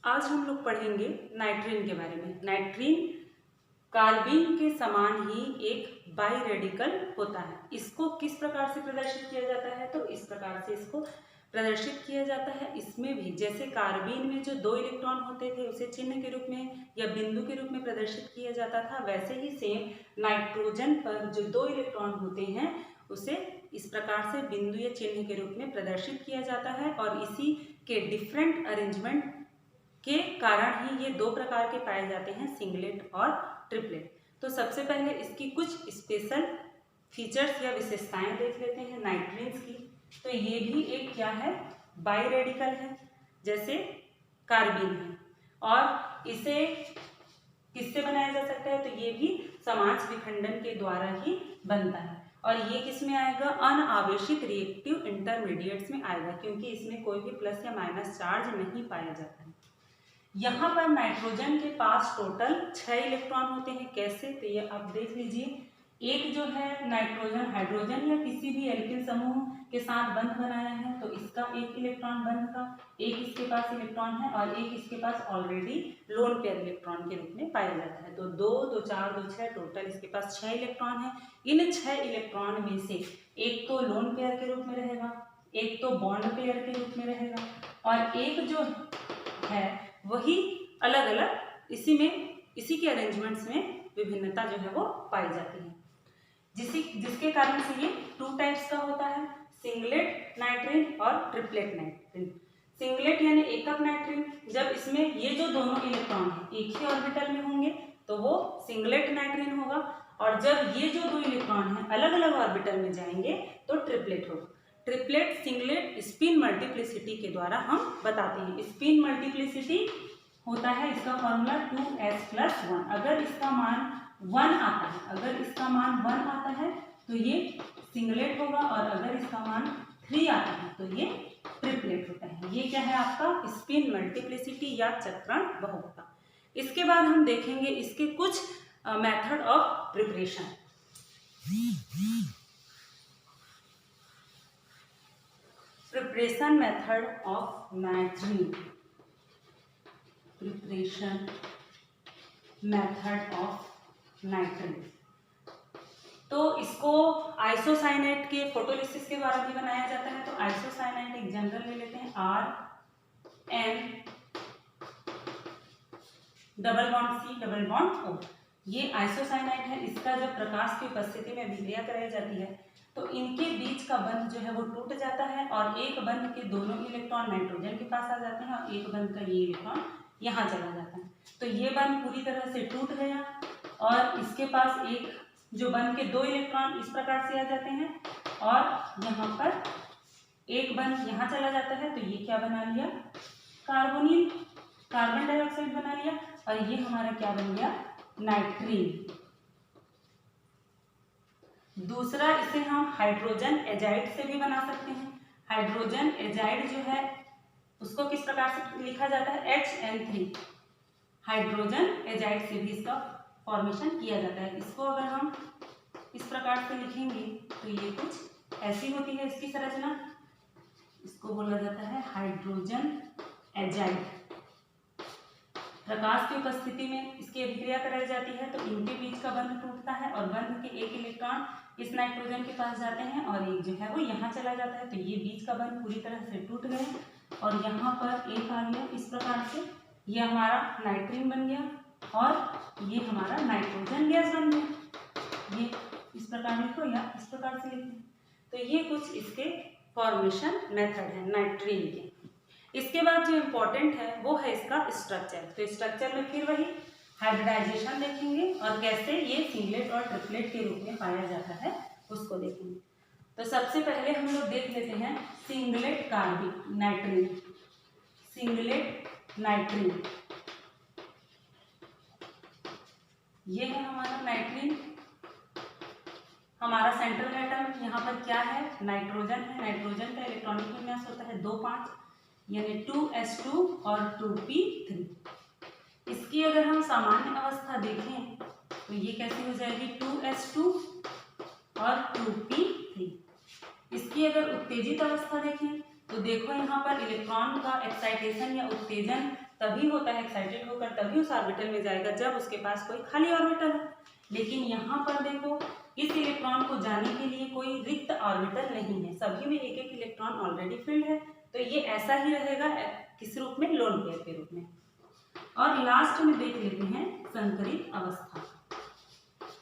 आज हम लोग पढ़ेंगे नाइट्रीन के बारे में। नाइट्रीन कार्बीन के समान ही एक बाई रेडिकल होता है। इसको किस प्रकार से प्रदर्शित किया जाता है? तो इस प्रकार से इसको प्रदर्शित किया जाता है। इसमें भी जैसे कार्बीन में जो 2 इलेक्ट्रॉन होते थे उसे चिन्ह के रूप में या बिंदु के रूप में प्रदर्शित किया जाता था, वैसे ही सेम नाइट्रोजन पर जो 2 इलेक्ट्रॉन होते हैं उसे इस प्रकार से बिंदु या चिन्ह के रूप में प्रदर्शित किया जाता है। और इसी के डिफरेंट अरेंजमेंट के कारण ही ये 2 प्रकार के पाए जाते हैं, सिंगलेट और ट्रिपलेट। तो सबसे पहले इसकी कुछ स्पेशल फीचर्स या विशेषताएं देख लेते हैं नाइट्रीन्स की। तो ये भी एक क्या है, बाई रेडिकल है जैसे कार्बीन है, और इसे किससे बनाया जा सकता है? तो ये भी समांश विखंडन के द्वारा ही बनता है। और ये किस में आएगा? अनावेशित रिएक्टिव इंटरमीडिएट्स में आएगा, क्योंकि इसमें कोई भी प्लस या माइनस चार्ज नहीं पाया जाता है। यहाँ पर नाइट्रोजन के पास टोटल 6 इलेक्ट्रॉन होते हैं। कैसे? तो ये आप देख लीजिए। एक जो है नाइट्रोजन हाइड्रोजन या किसी भी एल्किल समूह के साथ बंध बनाया है, तो इसका 1 इलेक्ट्रॉन बंध का, एक इसके पास इलेक्ट्रॉन है और एक इसके पास ऑलरेडी लोन पेयर इलेक्ट्रॉन के रूप में पाया जाता है। तो 2, 2, 4, 2, 6 टोटल इसके पास 6 इलेक्ट्रॉन है। इन 6 इलेक्ट्रॉन में से एक तो लोन पेयर के रूप में रहेगा, एक तो बॉन्ड पेयर के रूप में रहेगा, और एक जो है वही अलग अलग इसी के अरेंजमेंट्स में विभिन्नता जो है वो पाई जाती है, जिसके कारण से ये 2 टाइप्स का होता है, सिंगलेट नाइट्रीन और ट्रिपलेट नाइट्रीन। सिंगलेट यानी एकक नाइट्रीन, जब इसमें ये जो दोनों इलेक्ट्रॉन हैं एक ही ऑर्बिटल में होंगे तो वो सिंगलेट नाइट्रीन होगा, और जब ये जो 2 इलेक्ट्रॉन हैं अलग अलग ऑर्बिटल में जाएंगे तो ट्रिपलेट होगा। ट्रिपलेट सिंगलेट स्पिन मल्टीप्लिसिटी के द्वारा हम बताते हैं। स्पिन मल्टीप्लिसिटी होता है, इसका फॉर्मूला 2s+1। अगर इसका मान 1 आता है, अगर इसका मान 1 आता है तो ये सिंगलेट होगा, और अगर इसका मान 3 आता है तो ये ट्रिपलेट होता है। ये क्या है आपका स्पिन मल्टीप्लिसिटी या चक्रण बहुपता। इसके बाद हम देखेंगे इसके कुछ method of preparation. Preparation method of नाइट्रीन, preparation method of नाइट्रीन। तो इसको आइसोसाइनेट के फोटोलिसिस के द्वारा भी बनाया जाता है। तो आइसोसाइनेट एक जनरल ले लेते हैं, RN double bond C double bond O। ये आइसोसाइनाइड है। इसका जब प्रकाश की उपस्थिति में अभिक्रिया कराई जाती है तो इनके बीच का बंध जो है वो टूट जाता है, और एक बंध के दोनों इलेक्ट्रॉन नाइट्रोजन के पास आ जाते हैं और एक बंध का ये इलेक्ट्रॉन यहाँ चला जाता है। तो ये बंध पूरी तरह से टूट गया, और इसके पास एक जो बंध के 2 इलेक्ट्रॉन इस प्रकार से आ जाते हैं, और यहाँ पर एक बंध यहाँ चला जाता है। तो ये क्या बना लिया? कार्बोनिल, कार्बन डाइऑक्साइड बना लिया, और ये हमारा क्या बन गया? नाइट्रीन। दूसरा, इसे हम हाइड्रोजन एजाइड से भी बना सकते हैं। हाइड्रोजन एजाइड जो है उसको किस प्रकार से लिखा जाता है? HN3। हाइड्रोजन एजाइड से भी इसका फॉर्मेशन किया जाता है। इसको अगर हम इस प्रकार से लिखेंगे तो ये कुछ ऐसी होती है इसकी संरचना। इसको बोला जाता है हाइड्रोजन एजाइड। प्रकाश की उपस्थिति में इसकी अभिक्रिया कराई जाती है तो इनके बीच का बंध टूटता है, और बंध के एक इलेक्ट्रॉन इस नाइट्रोजन के पास जाते हैं और एक जो है वो यहाँ चला जाता है। तो ये बीच का बंध पूरी तरह से टूट गए, और यहाँ पर एक आ गया इस प्रकार से। ये हमारा नाइट्रीन बन गया, और ये हमारा नाइट्रोजन गैस बन गया। ये इस प्रकार लिखो या इस प्रकार से लिखो। तो ये कुछ इसके फॉर्मेशन मेथड है नाइट्रीन के। इसके बाद जो इम्पोर्टेंट है वो है इसका स्ट्रक्चर। तो स्ट्रक्चर में फिर वही हाइब्रिडाइजेशन देखेंगे, और कैसे ये सिंगलेट और ट्रिपलेट के रूप में पाया जाता है उसको देखेंगे। तो सबसे पहले हम लोग देख लेते हैं सिंगलेट कार्बन नाइट्रीन। सिंगलेट नाइट्रीन, ये है हमारा नाइट्रीन। हमारा सेंट्रल एटम यहाँ पर क्या है? नाइट्रोजन है। नाइट्रोजन का इलेक्ट्रॉनिक विन्यास होता है 2,5, यानी 2s2 और 2p3। इसकी अगर हम सामान्य अवस्था देखें तो ये कैसी हो जाएगी? 2s2 और 2p3। इसकी अगर उत्तेजित अवस्था देखें तो देखो यहाँ पर इलेक्ट्रॉन का एक्साइटेशन या उत्तेजन तभी होता है, एक्साइटेड होकर तभी उस ऑर्बिटल में जाएगा जब उसके पास कोई खाली ऑर्बिटल है। लेकिन यहाँ पर देखो इस इलेक्ट्रॉन को जाने के लिए कोई रिक्त ऑर्बिटल नहीं है, सभी में एक एक इलेक्ट्रॉन ऑलरेडी फिल्ड है, तो ये ऐसा ही रहेगा किस रूप में, लोन पेयर के रूप में। और लास्ट में देख लेते हैं संकरित अवस्था।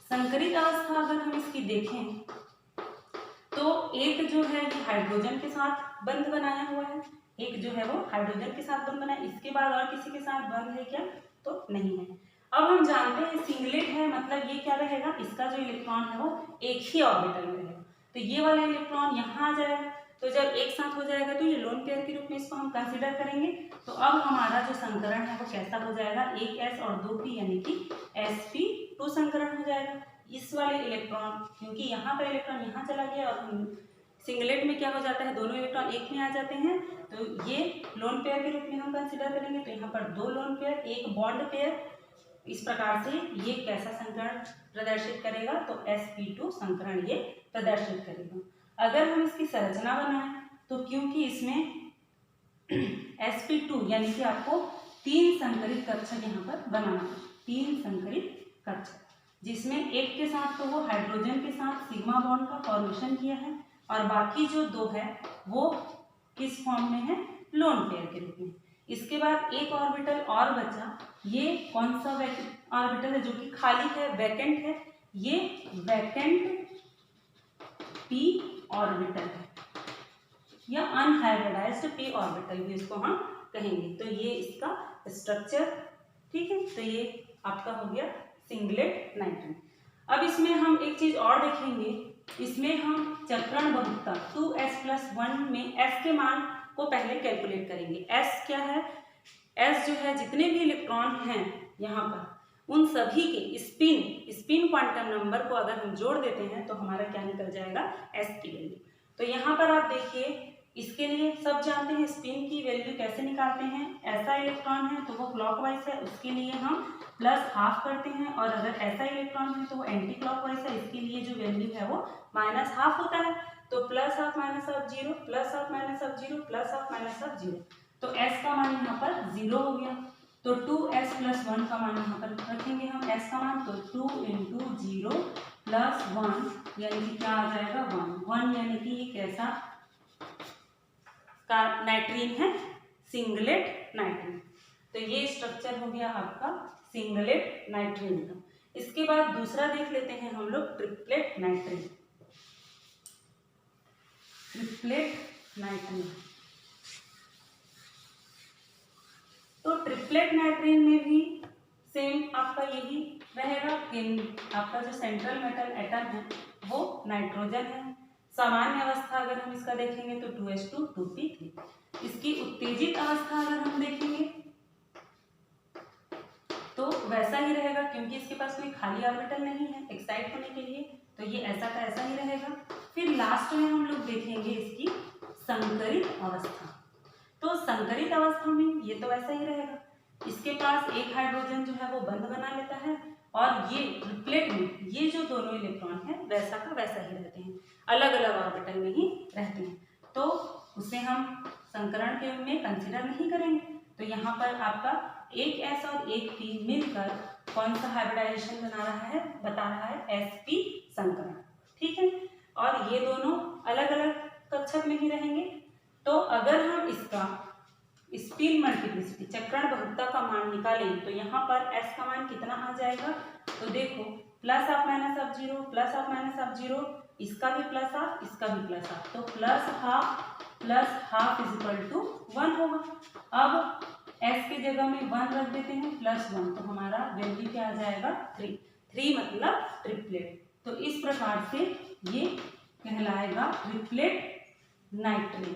संकरित अवस्था अगर हम इसकी देखें तो एक जो है ये हाइड्रोजन के साथ बंध बनाया हुआ है, एक जो है वो हाइड्रोजन के साथ बंध बना है, इसके बाद और किसी के साथ बंध है क्या, तो नहीं है। अब हम जानते हैं सिंगलेट है, मतलब ये क्या रहेगा, इसका जो इलेक्ट्रॉन है वो एक ही ऑर्बिटल में रहेगा, तो ये वाला इलेक्ट्रॉन यहाँ आ जाएगा, तो जब एक साथ हो जाएगा तो ये लोन पेयर के रूप में इसको हम कंसीडर करेंगे। तो अब हमारा जो संकरण है वो कैसा हो जाएगा, एक S और 2 P यानी कि sp2 संकरण हो जाएगा। इस वाले इलेक्ट्रॉन, क्योंकि यहाँ का इलेक्ट्रॉन यहाँ चला गया और हम सिंगलेट में क्या हो जाता है, दोनों इलेक्ट्रॉन एक में आ जाते हैं, तो ये लोन पेयर के रूप में हम कंसीडर करेंगे। तो यहाँ पर 2 लोन पेयर, एक बॉन्ड पेयर, इस प्रकार से ये कैसा संकरण प्रदर्शित करेगा, तो sp2 संकरण ये प्रदर्शित करेगा। अगर हम इसकी संरचना बनाएं तो क्योंकि इसमें sp2 यानी कि आपको 3 संकरित कक्षक यहाँ पर बनाना है, 3 संकरित कक्षक, जिसमें एक के साथ तो वो हाइड्रोजन के साथ सिग्मा बॉन्ड का फॉर्मेशन किया है और बाकी जो 2 है वो किस फॉर्म में है, लोन पेयर के रूप में। इसके बाद एक ऑर्बिटल और बचा, ये कौन सा ऑर्बिटल है जो कि खाली है, वैकेंट है, ये वैकेंट p ऑर्बिटल है या अनहाइब्रिडाइज्ड p ऑर्बिटल भी इसको हम कहेंगे। तो ये इसका स्ट्रक्चर, ठीक है, तो ये आपका हो गया सिंगलेट नाइट्रिन। अब इसमें हम एक चीज और देखेंगे, इसमें हम चक्रण बहुलकता 2s+1 में s के मान को पहले कैलकुलेट करेंगे। s क्या है, s जो है जितने भी इलेक्ट्रॉन हैं यहाँ पर उन सभी के स्पिन क्वांटम नंबर को अगर हम जोड़ देते हैं तो हमारा क्या निकल जाएगा, s की वैल्यू। तो यहाँ पर आप देखिए, इसके लिए सब जानते हैं स्पिन की वैल्यू कैसे निकालते हैं। ऐसा इलेक्ट्रॉन है तो वो क्लॉकवाइज है, उसके लिए हम +½ करते हैं, और अगर ऐसा इलेक्ट्रॉन है तो वो एंटी क्लॉकवाइज है, इसके लिए जो वैल्यू है वो -½ होता है। तो +½ -0, +½ -0, +½ -0, तो s का मान यहाँ पर 0 हो गया। तो 2s+1 का मान यहाँ पर रखेंगे हम, s का मान, तो 2 × 0 + 1 यानी कि क्या आ जाएगा, 1 यानी कि ये कैसा का नाइट्रीन है, सिंगलेट नाइट्रीन। तो ये स्ट्रक्चर हो गया आपका सिंगलेट नाइट्रीन का। इसके बाद दूसरा देख लेते हैं हम लोग ट्रिपलेट नाइट्रीन। ट्रिपलेट नाइट्रीन, तो ट्रिपलेट नाइट्रीन में भी सेम आपका यही रहेगा कि आपका जो सेंट्रल मेटल एटम है वो नाइट्रोजन है। सामान्य अवस्था अगर हम इसका देखेंगे तो 2s2 2p3। इसकी उत्तेजित अवस्था अगर हम देखेंगे तो वैसा ही रहेगा, क्योंकि इसके पास कोई खाली ऑर्बिटल नहीं है एक्साइट होने के लिए, तो ये ऐसा का ऐसा ही रहेगा। फिर लास्ट में हम लोग देखेंगे इसकी संकरित अवस्था। तो संकरित अवस्था में ये तो वैसा ही रहेगा, इसके पास एक हाइड्रोजन जो है वो बंध बना लेता है, और ये ट्रिपलेट में ये जो दोनों इलेक्ट्रॉन है वैसा का वैसा ही रहते हैं, अलग अलग ऑर्बिटल में ही रहते हैं, तो उसे हम संकरण के में कंसीडर नहीं करेंगे। तो यहाँ पर आपका एक s और एक p मिलकर कौन सा हाइब्रिडाइजेशन बना रहा है, बता रहा है sp संकरण, ठीक है। और ये दोनों अलग अलग कक्षक में ही रहेंगे। तो अगर हम इसका स्पिन मल्टीप्लिसिटी, चक्रण बहुलकता का मान निकालें तो यहाँ पर s का मान कितना आ जाएगा, तो देखो +½ -0, इसका भी +½ इसका भी +½ तो +½ 1 होगा। अब s के जगह में 1 रख देते हैं, +1, तो हमारा वैल्यू क्या आ जाएगा, 3 मतलब ट्रिपलेट। तो इस प्रकार से ये कहलाएगा ट्रिपलेट नाइट्रीन।